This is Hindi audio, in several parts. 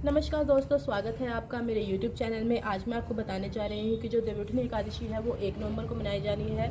नमस्कार दोस्तों, स्वागत है आपका मेरे YouTube चैनल में। आज मैं आपको बताने जा रही हूँ कि जो देवउठनी एकादशी है वो 1 नवंबर को मनाई जानी है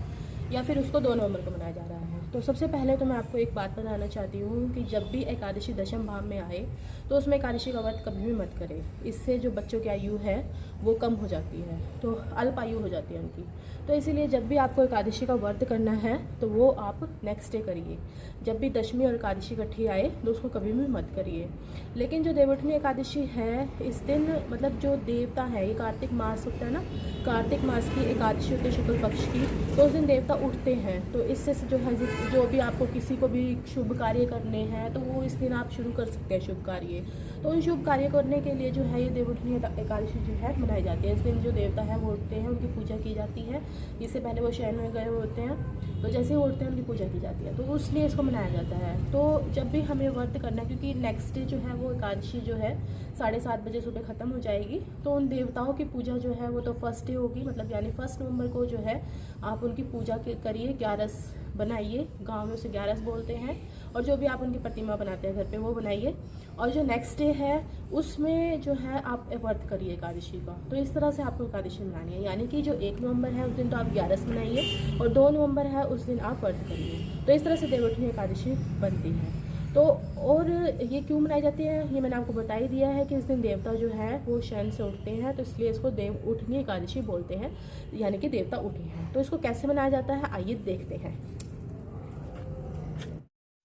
या फिर उसको 2 नवंबर को मनाया जा रहा है। तो सबसे पहले तो मैं आपको एक बात बताना चाहती हूँ कि जब भी एकादशी दशम भाव में आए तो उसमें एकादशी का व्रत कभी भी मत करें। इससे जो बच्चों की आयु है वो कम हो जाती है, तो अल्प आयु हो जाती है उनकी। तो इसीलिए जब भी आपको एकादशी का व्रत करना है तो वो आप नेक्स्ट डे करिए। जब भी दशमी और एकादशी इकट्ठी आए तो उसको कभी भी मत करिए। लेकिन जो देवउठनी एकादशी है इस दिन मतलब जो देवता है, ये कार्तिक मास होता है ना, कार्तिक मास की एकादशी होती है शुक्ल पक्ष की, तो उस दिन देवता उठते हैं। तो इससे जो है जो भी आपको किसी को भी शुभ कार्य करने हैं तो वो इस दिन आप शुरू कर सकते हैं शुभ कार्य। तो उन शुभ कार्य करने के लिए जो है ये देवउठनी एकादशी जो है मनाई जाती है। इस दिन जो देवता है वो उठते हैं, उनकी पूजा की जाती है। इससे पहले वो शयन में गए होते हैं, तो जैसे वो उठते हैं उनकी पूजा की जाती है, तो उसलिए इसको मनाया जाता है। तो जब भी हमें व्रत करना है, क्योंकि नेक्स्ट डे जो है वो एकादशी जो है 7:30 बजे सुबह ख़त्म हो जाएगी, तो उन देवताओं की पूजा जो है वो तो फर्स्ट डे होगी, मतलब यानी 1 नवंबर को जो है आप उनकी पूजा करिए। 11 बनाइए, गाँव में उसे 11 बोलते हैं, और जो भी आप उनकी प्रतिमा बनाते हैं घर पे वो बनाइए। और जो नेक्स्ट डे है उसमें जो है आप व्रत करिए एकादशी का। तो इस तरह से आपको एकादशी मनानी है, यानी कि जो 1 नवंबर है उस दिन तो आप 11 बनाइए और 2 नवंबर है उस दिन आप व्रत करिए। तो इस तरह से देवउठनी एकादशी बनती है। तो और ये क्यों मनाई जाती है ये मैंने आपको बता ही दिया है कि इस दिन देवता जो है वो शयन से उठते हैं, तो इसलिए इसको देवउठनी एकादशी बोलते हैं, यानी कि देवता उठे हैं। तो इसको कैसे मनाया जाता है आइए देखते हैं।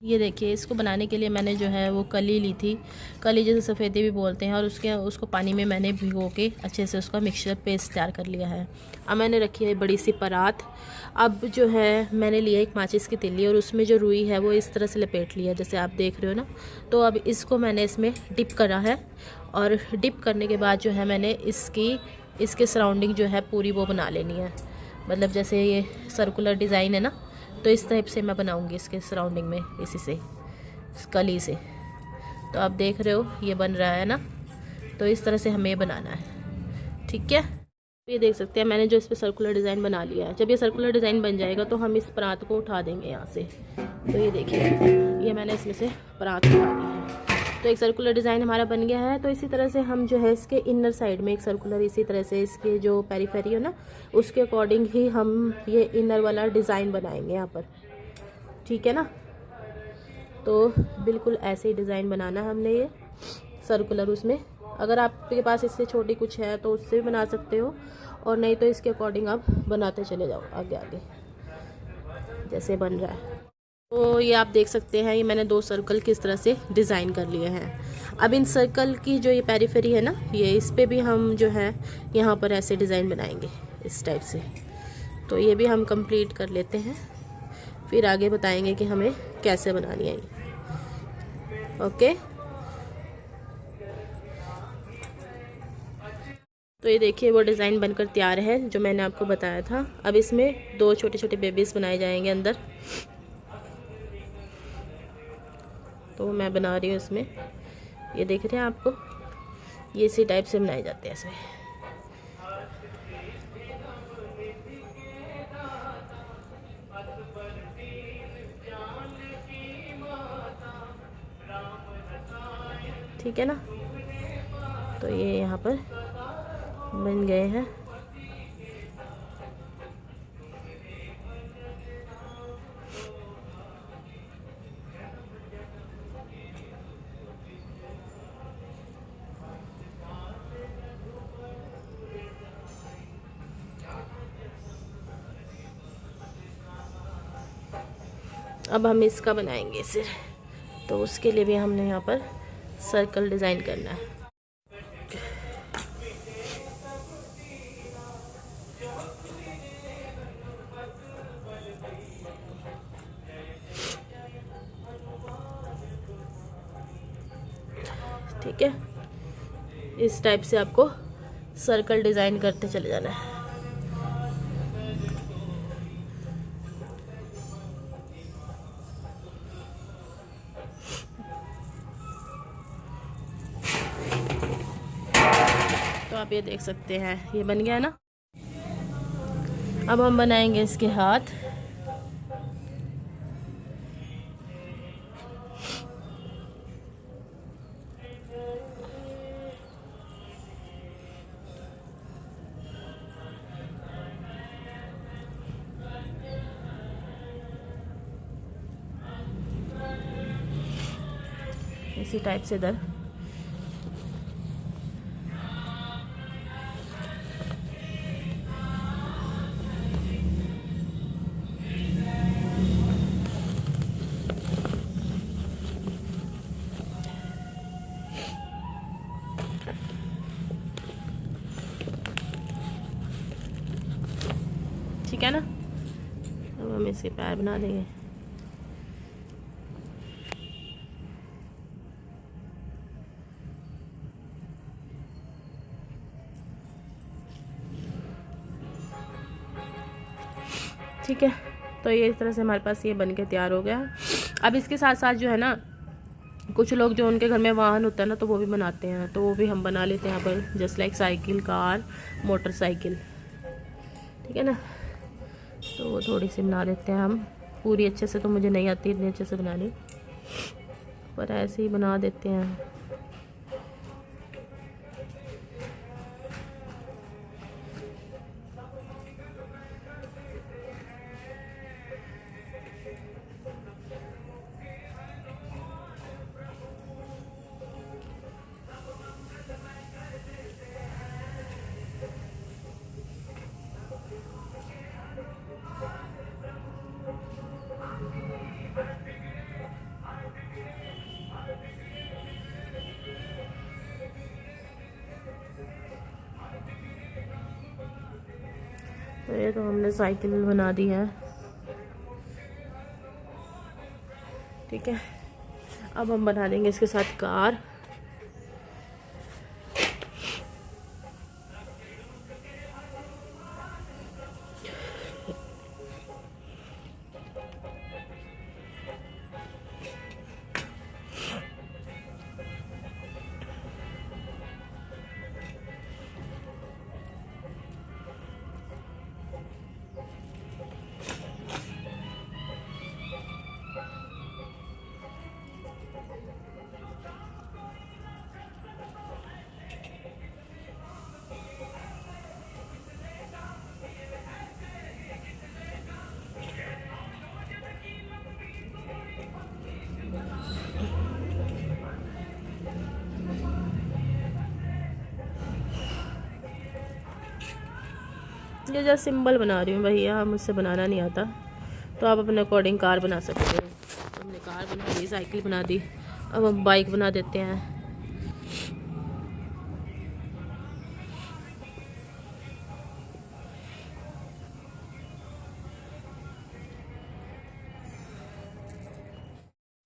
ये देखिए, इसको बनाने के लिए मैंने जो है वो कली ली थी, कली जैसे सफ़ेदी भी बोलते हैं, और उसको पानी में मैंने भिगो के अच्छे से उसका मिक्सचर पेस्ट तैयार कर लिया है। अब मैंने रखी है बड़ी सी परात। अब जो है मैंने लिया एक माचिस की तिल्ली और उसमें जो रुई है वो इस तरह से लपेट लिया जैसे आप देख रहे हो ना। तो अब इसको मैंने इसमें डिप करा है, और डिप करने के बाद जो है मैंने इसके सराउंडिंग जो है पूरी वो बना लेनी है। मतलब जैसे ये सर्कुलर डिज़ाइन है ना, तो इस टाइप से मैं बनाऊंगी इसके सराउंडिंग में, इसी से, इस कली से। तो आप देख रहे हो ये बन रहा है ना, तो इस तरह से हमें ये बनाना है, ठीक है। ये देख सकते हैं मैंने जो इस पर सर्कुलर डिज़ाइन बना लिया है। जब ये सर्कुलर डिज़ाइन बन जाएगा तो हम इस परात को उठा देंगे यहाँ से। तो ये देखिए, ये मैंने इसमें से परात उठा ली है। तो एक सर्कुलर डिज़ाइन हमारा बन गया है। तो इसी तरह से हम जो है इसके इनर साइड में एक सर्कुलर, इसी तरह से इसके जो पेरीफेरी है ना उसके अकॉर्डिंग ही हम ये इनर वाला डिज़ाइन बनाएंगे यहाँ पर, ठीक है ना। तो बिल्कुल ऐसे ही डिज़ाइन बनाना है हमने ये सर्कुलर। उसमें अगर आपके पास इससे छोटी कुछ है तो उससे भी बना सकते हो, और नहीं तो इसके अकॉर्डिंग आप बनाते चले जाओ आगे आगे जैसे बन रहा है। तो ये आप देख सकते हैं, ये मैंने 2 सर्कल किस तरह से डिज़ाइन कर लिए हैं। अब इन सर्कल की जो ये पेरीफेरी है ना, ये इस पे भी हम जो है यहाँ पर ऐसे डिज़ाइन बनाएंगे इस टाइप से। तो ये भी हम कंप्लीट कर लेते हैं, फिर आगे बताएंगे कि हमें कैसे बनानी है ये। ओके, तो ये देखिए वो डिज़ाइन बनकर तैयार है जो मैंने आपको बताया था। अब इसमें 2 छोटे छोटे बेबीज़ बनाए जाएंगे अंदर। तो मैं बना रही हूँ इसमें, ये देख रहे हैं आपको, ये इसी टाइप से बनाए जाते हैं इसमें। ठीक है ना, तो ये यहाँ पर बन गए हैं। अब हम इसका बनाएंगे सिर, तो उसके लिए भी हमने यहाँ पर सर्कल डिज़ाइन करना है। ठीक है, इस टाइप से आपको सर्कल डिज़ाइन करते चले जाना है। तो आप ये देख सकते हैं ये बन गया ना। अब हम बनाएंगे इसके हाथ। इसी टाइप से इधर ठीक है ना। अब हम इसके पैर बना देंगे। ठीक है, तो ये इस तरह से हमारे पास ये बन के तैयार हो गया। अब इसके साथ साथ जो है ना, कुछ लोग जो उनके घर में वाहन होता है ना, तो वो भी बनाते हैं, तो वो भी हम बना लेते हैं यहाँ पर, just like cycle, car, motorcycle. ठीक है ना, तो वो थोड़ी सी बना लेते हैं हम। पूरी अच्छे से तो मुझे नहीं आती इतनी अच्छे से बनानी, पर ऐसे ही बना देते हैं। तो ये तो हमने साइकिल बना दी है। ठीक है, अब हम बना देंगे इसके साथ कार। ये जस्ट सिंबल बना रही हूँ भैया, मुझसे बनाना नहीं आता, तो आप अपने अकॉर्डिंग कार बना सकते हो। तो हमने कार बना दी, साइकिल बना दी, अब हम बाइक बना देते हैं।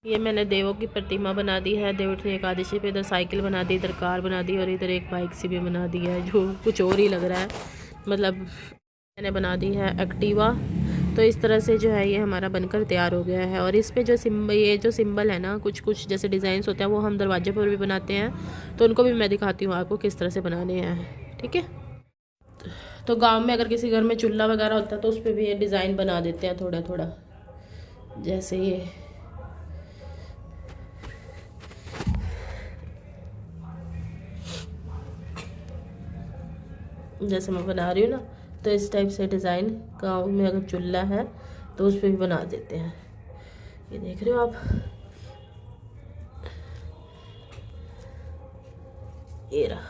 ये मैंने देवों की प्रतिमा बना दी है देवोत्थनी एकादशी पे। इधर साइकिल बना दी, इधर कार बना दी, और इधर एक बाइक सी भी बना दी है, जो कुछ और ही लग रहा है, मतलब मैंने बना दी है एक्टिवा। तो इस तरह से जो है ये हमारा बनकर तैयार हो गया है। और इस पे जो ये जो सिंबल है ना, कुछ कुछ जैसे डिज़ाइंस होते हैं, वो हम दरवाजे पर भी बनाते हैं, तो उनको भी मैं दिखाती हूँ आपको किस तरह से बनाने हैं। ठीक है, तो गांव में अगर किसी घर में चूल्हा वगैरह होता है तो उस पर भी ये डिज़ाइन बना देते हैं थोड़ा थोड़ा, जैसे ये जैसे मैं बना रही हूँ ना, तो इस टाइप से डिज़ाइन गाँव में अगर चूल्हा है तो उस पर भी बना देते हैं। ये देख रहे हो आप, ये रहा।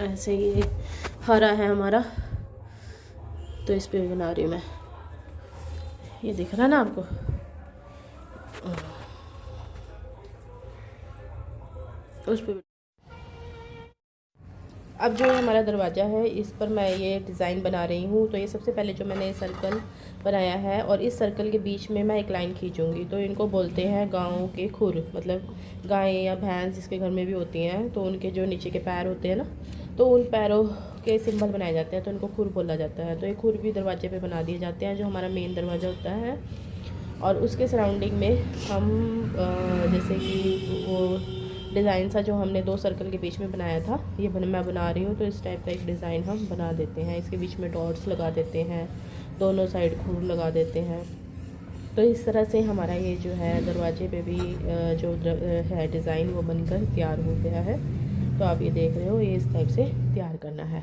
ऐसे ये हरा है हमारा, तो इस पे भी बना रही हूँ मैं। ये दिख रहा है ना आपको, उस पे। अब जो हमारा दरवाज़ा है, इस पर मैं ये डिज़ाइन बना रही हूँ। तो ये सबसे पहले जो मैंने सर्कल बनाया है, और इस सर्कल के बीच में मैं एक लाइन खींचूँगी। तो इनको बोलते हैं गाँव के खुर, मतलब गाय या भैंस जिसके घर में भी होती हैं, तो उनके जो नीचे के पैर होते हैं ना, तो उन पैरों के सिंबल बनाए जाते हैं, तो इनको खुर बोला जाता है। तो ये खुर भी दरवाजे पे बना दिए जाते हैं, जो हमारा मेन दरवाज़ा होता है। और उसके सराउंडिंग में हम जैसे कि वो डिज़ाइन सा जो हमने 2 सर्कल के बीच में बनाया था, ये मैं बना रही हूँ। तो इस टाइप का एक डिज़ाइन हम बना देते हैं, इसके बीच में डॉट्स लगा देते हैं, दोनों साइड खुर लगा देते हैं। तो इस तरह से हमारा ये जो है दरवाजे पे भी जो है डिज़ाइन वो बनकर तैयार हो गया है। तो आप ये देख रहे हो, ये इस टाइप से तैयार करना है।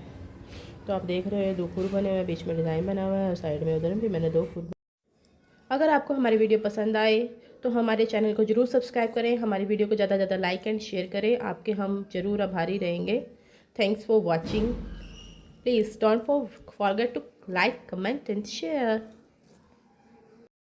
तो आप देख रहे हो 2 फूल बने हुए हैं, बीच में डिज़ाइन बना हुआ है और साइड में उधर भी मैंने 2 फूल। अगर आपको हमारी वीडियो पसंद आए तो हमारे चैनल को ज़रूर सब्सक्राइब करें, हमारी वीडियो को ज़्यादा से ज़्यादा लाइक एंड शेयर करें, आपके हम ज़रूर आभारी रहेंगे। Thanks for watching. Please don't forget to like, comment and share.